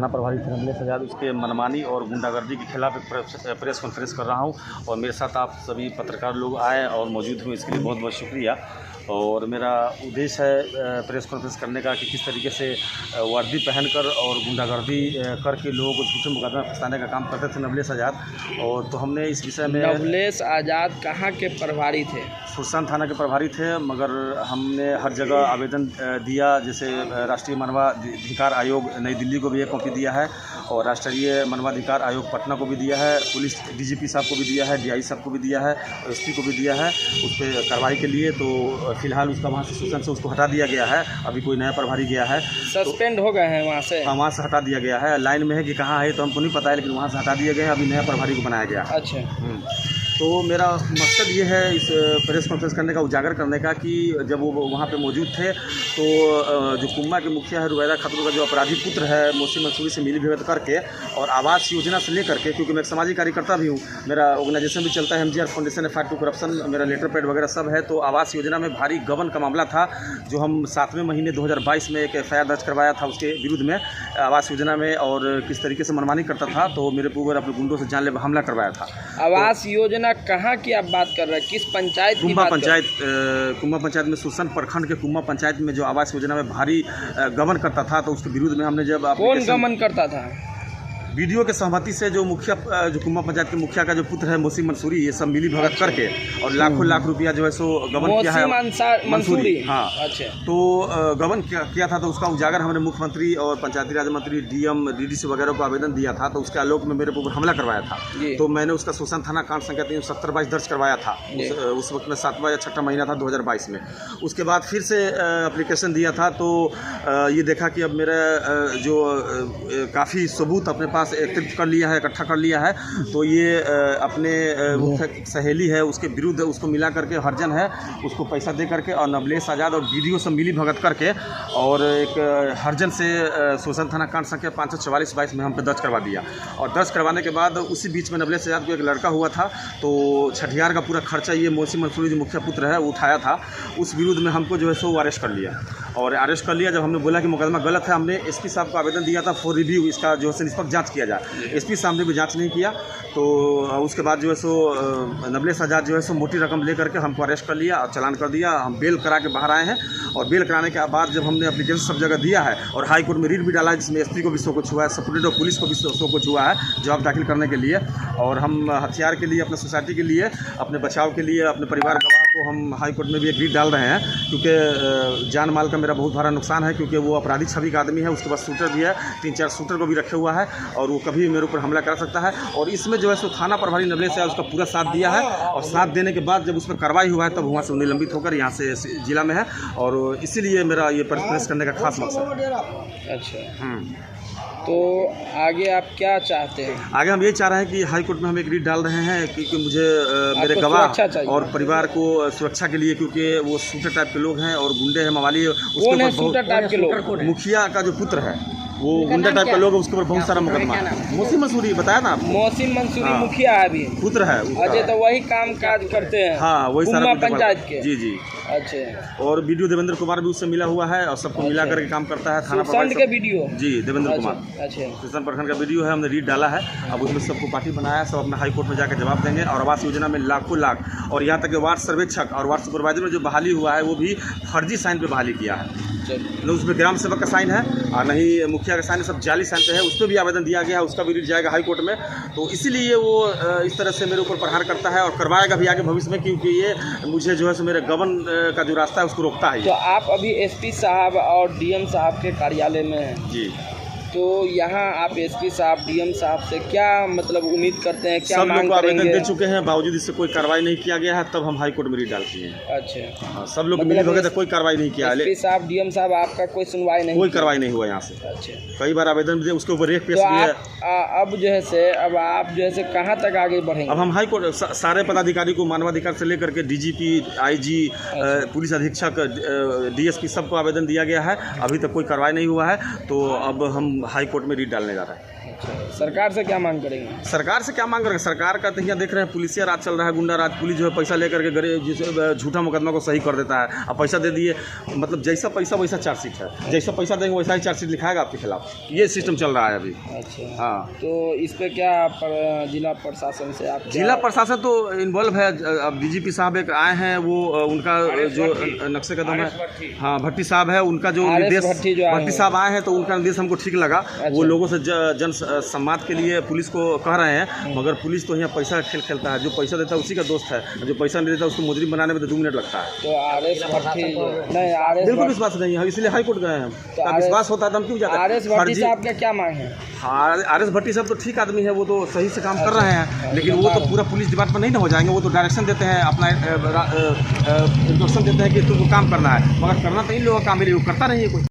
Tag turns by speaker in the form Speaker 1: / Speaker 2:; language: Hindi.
Speaker 1: प्रभारी थे नवलेश आज़ाद, उसके मनमानी और गुंडागर्दी के खिलाफ एक प्रेस कॉन्फ्रेंस कर रहा हूँ और मेरे साथ आप सभी पत्रकार लोग आए और मौजूद हुए, इसके लिए बहुत बहुत शुक्रिया। और मेरा उद्देश्य है प्रेस कॉन्फ्रेंस करने का कि किस तरीके से वर्दी पहनकर और गुंडागर्दी करके लोगों को झूठे मुकदमे फंसाने का काम करते थे नवलेश आज़ाद। और तो हमने इस विषय में,
Speaker 2: नवलेश आज़ाद कहाँ के प्रभारी थे?
Speaker 1: सुरसंड थाना के प्रभारी थे, मगर हमने हर जगह आवेदन दिया, जैसे राष्ट्रीय मानवाधिकार आयोग नई दिल्ली को भी एक कॉपी दिया है और राष्ट्रीय मानवाधिकार आयोग पटना को भी दिया है, पुलिस डीजीपी साहब को भी दिया है, डीआई साहब को भी दिया है, एसपी को भी दिया है उस पर कार्रवाई के लिए। तो फिलहाल उसका वहाँ से सुरसंड से उसको हटा दिया गया है, अभी कोई नया प्रभारी गया है,
Speaker 2: सस्पेंड हो गए हैं वहाँ से।
Speaker 1: हाँ, वहाँ से हटा दिया गया है। लाइन में है कि कहाँ है तो हमको नहीं पता है, लेकिन वहाँ से हटा दिया गया है, अभी नया प्रभारी को बनाया गया।
Speaker 2: अच्छा।
Speaker 1: तो मेरा मकसद ये है इस प्रेस कॉन्फ्रेंस करने का, उजागर करने का, कि जब वो वहाँ पे मौजूद थे तो जो कुम्मा के मुखिया है रुबैदा खातून का जो अपराधी पुत्र है मोहसिन मंसूरी से मिली भगत करके और आवास योजना से लेकर के, क्योंकि मैं एक सामाजिक कार्यकर्ता भी हूँ, मेरा ऑर्गेनाइजेशन भी चलता है MGR फाउंडेशन है, फाइट टू करप्शन, मेरा लेटर पैड वगैरह सब है। तो आवास योजना में भारी गबन का मामला था, जो हम 7वें महीने 2022 में एक FIR दर्ज करवाया था उसके विरुद्ध में आवास योजना में, और किस तरीके से मनमानी करता था, तो मेरे ऊपर अपने गुंडों से जानलेवा हमला करवाया था।
Speaker 2: आवास योजना कहाँ की आप बात कर रहे हैं, किस पंचायत की?
Speaker 1: कुम्मा पंचायत में सुरसंड प्रखंड के कुम्मा पंचायत में जो आवास योजना में भारी गबन करता था, तो उसके विरुद्ध में हमने जब
Speaker 2: कौन गबन करता था?
Speaker 1: वीडियो के सहमति से जो मुखिया, जो कुम्मा पंचायत के मुखिया का जो पुत्र है मोहसिन मंसूरी, ये सब मिली भगत करके और लाखों लाख रुपया जो है सो गबन किया है
Speaker 2: मंसूरी।
Speaker 1: हाँ,
Speaker 2: अच्छा।
Speaker 1: तो गबन किया था, तो उसका उजागर हमने मुख्यमंत्री और पंचायती राज मंत्री DM DDC वगैरह को आवेदन दिया था, तो उसके आलोक में मेरे ऊपर हमला करवाया था। तो मैंने उसका सुरसंड थाना कांड संख्या 370/22 दर्ज करवाया था। उस वक्त में 7वां या 6वां महीना था 2022 में। उसके बाद फिर से एप्लीकेशन दिया था, तो ये देखा कि अब मेरा जो काफ़ी सबूत अपने पास एकत्रित कर लिया है, इकट्ठा कर लिया है, तो ये अपने सहेली है उसके विरुद्ध, उसको मिला करके हरजन है, उसको पैसा दे करके और नवलेश आज़ाद और वीडियो से मिली भगत करके और एक हरजन से सुरसंड थाना कांड संख्या 544/22 में हम पे दर्ज करवा दिया। और दर्ज करवाने के बाद उसी बीच में नवलेश आज़ाद को एक लड़का हुआ था, तो छठियार का पूरा खर्चा ये मोहसिन मंसूरी जो मुखिया पुत्र है वो उठाया था। उस विरुद्ध में हमको जो है सो अरेस्ट कर लिया, और अरेस्ट कर लिया। जब हमने बोला कि मुकदमा गलत है, हमने SP साहब को आवेदन दिया था फॉर रिव्यू, इसका जो है निष्पक्ष जाँच किया जाए। SP साहब ने भी जांच नहीं किया, तो उसके बाद जो है सो नवलेश आज़ाद जो है सो मोटी रकम ले करके हमको अरेस्ट कर लिया और चालान कर दिया। हम बेल करा के बाहर आए हैं, और बेल कराने के बाद जब हमने एप्लीकेशन सब जगह दिया है और हाई कोर्ट में रीट भी डाला है, जिसमें SP को भी सो कुछ हुआ है, सुप्रीटेंडेंट ऑफ पुलिस को भी सो कुछ हुआ है जवाब दाखिल करने के लिए। और हम हथियार के लिए, अपने सोसाइटी के लिए, अपने बचाव के लिए, अपने परिवार गवाह को हम हाई कोर्ट में भी एक रीट डाल रहे हैं, क्योंकि जान माल का मेरा बहुत बड़ा नुकसान है, क्योंकि वो अपराधी छवि का आदमी है, उसके पास शूटर भी है, 3-4 शूटर को भी रखे हुआ है, और वो कभी मेरे ऊपर हमला कर सकता है। और इसमें जो है सो थाना प्रभारी नवलेश है उसका पूरा साथ दिया है, और साथ देने के बाद जब उस पर कार्रवाई हुआ है तब वहाँ से निलंबित होकर यहाँ से जिला में है, और इसीलिए मेरा ये प्रेस करने का खास मकसद है।
Speaker 2: अच्छा। तो आगे आप क्या चाहते हैं?
Speaker 1: आगे हम ये चाह रहे हैं कि हाई कोर्ट में हम एक रीट डाल रहे हैं, क्योंकि मुझे मेरे गवाह और परिवार को सुरक्षा के लिए, क्योंकि वो शूटर टाइप के लोग हैं और गुंडे हैं, मवाली, उसके ऊपर
Speaker 2: शूटर टाइप के लोग,
Speaker 1: मुखिया का जो पुत्र है वो गुंडा टाइप का लोग है, उसके ऊपर बहुत सारा मुकदमा है। मोहसिन मंसूरी बताया ना,
Speaker 2: मोहसिन मंसूरी मुखिया है, अभी
Speaker 1: पुत्र है।
Speaker 2: अजय तो वही काम काज करते हैं।
Speaker 1: हाँ, वही सारा
Speaker 2: पंचायत के।
Speaker 1: जी।
Speaker 2: अच्छा।
Speaker 1: और वीडियो देवेंद्र कुमार भी उससे मिला हुआ है, और सबको मिला करके काम करता है। थाना
Speaker 2: प्रखंड के वीडियो जी,
Speaker 1: देवेंद्र कुमार।
Speaker 2: अच्छा।
Speaker 1: सुरसंड प्रखंड का वीडियो है, हमने रीट डाला है। अब उसमें सबको पार्टी बनाया, सब अपना हाई कोर्ट में जाकर जवाब देंगे। और आवास योजना में लाखों लाख, और यहाँ तक कि वार्ड सर्वेक्षक और वार्ड सुपरवाइजर में जो बहाली हुआ है वो भी फर्जी साइन पे बहाली किया है, न उसमें ग्राम सेवक का साइन है और नहीं मुखिया का साइन है, सब जाली साइन पे है। उस पर भी आवेदन दिया गया है, उसका भी रीट जाएगा हाई कोर्ट में। तो इसीलिए वो इस तरह से मेरे ऊपर प्रहार करता है और करवाएगा भी आगे भविष्य में, क्योंकि ये मुझे जो है सो मेरे गबन का जो रास्ता है उसको रोकता है।
Speaker 2: तो आप अभी SP साहब और DM साहब के कार्यालय में हैं
Speaker 1: जी,
Speaker 2: तो यहाँ आप SP साहब DM साहब से क्या मतलब उम्मीद करते हैं, क्या
Speaker 1: सब
Speaker 2: मांग
Speaker 1: लोग आवेदन
Speaker 2: करेंगे?
Speaker 1: दे चुके हैं, बावजूद इससे कोई कार्रवाई नहीं किया गया है, तब हम हाई कोर्ट में रीट डाल किए हैं।
Speaker 2: अच्छा।
Speaker 1: सब लोग मिली भगत है, कोई कार्रवाई नहीं किया।
Speaker 2: SP साहब DM साहब आपका कोई सुनवाई नहीं,
Speaker 1: कोई कार्रवाई नहीं हुआ यहाँ से।
Speaker 2: अच्छा।
Speaker 1: कई बार आवेदन दिए, उसके ऊपर रेख पेश
Speaker 2: तो
Speaker 1: भी है।
Speaker 2: अब जो है से अब आप जो है से कहाँ तक आगे बढ़ेंगे?
Speaker 1: अब हम हाई कोर्ट सारे पदाधिकारी को मानवाधिकार से लेकर के DGP, IG, पुलिस अधीक्षक, DSP सबको आवेदन दिया गया है, अभी तक कोई कार्रवाई नहीं हुआ है, तो अब हम हाई कोर्ट में रीट डालने जा रहे हैं।
Speaker 2: अच्छा, सरकार से क्या मांग करेंगे?
Speaker 1: सरकार से क्या मांग करेंगे? सरकार का तो यहाँ देख रहे हैं पुलिसिया राज चल रहा है, गुंडा राज। पुलिस जो है पैसा लेकर के गरीब जिसे झूठा मुकदमा को सही कर देता है। अब पैसा दे दिए, मतलब जैसा पैसा वैसा चार्जशीट है, जैसा पैसा देंगे वैसा ही चार्जशीट लिखाएगा आपके खिलाफ। ये सिस्टम चल रहा है अभी।
Speaker 2: अच्छा,
Speaker 1: हाँ,
Speaker 2: तो इस पे क्या जिला प्रशासन से आप
Speaker 1: जिला प्रशासन तो इन्वॉल्व है। अब डीजीपी साहब एक आए हैं, वो उनका जो नक्शे कदम है, हाँ भट्टी साहब है, उनका जो निर्देश भट्टी साहब आए हैं तो उनका निर्देश हमको ठीक लगा। वो लोगों से जन सम्मान के लिए पुलिस को कह रहे हैं, मगर पुलिस तो यहाँ पैसा खेल खेलता है। जो पैसा देता है उसी का दोस्त है, जो पैसा नहीं देता उसको मुजरिम बनाने में तो 2 मिनट लगता है।
Speaker 2: तो आरएस भट्टी नहीं, आरएस
Speaker 1: बिल्कुल विश्वास नहीं है, इसलिए हाई कोर्ट गए हैं।
Speaker 2: तो
Speaker 1: विश्वास होता है तो हम क्यों जाते हैं?
Speaker 2: आरएस भट्टी साहब का क्या मांग है?
Speaker 1: आरएस भट्टी साहब तो ठीक आदमी है, वो तो सही से काम कर रहे हैं, लेकिन वो तो पूरा पुलिस डिपार्टमेंट नहीं ना हो जाएंगे। वो तो डायरेक्शन देते हैं, अपना इंस्ट्रक्शन देते हैं कि तुमको काम करना है, मगर करना तो इन लोगों का काम है, वो करता नहीं है कोई।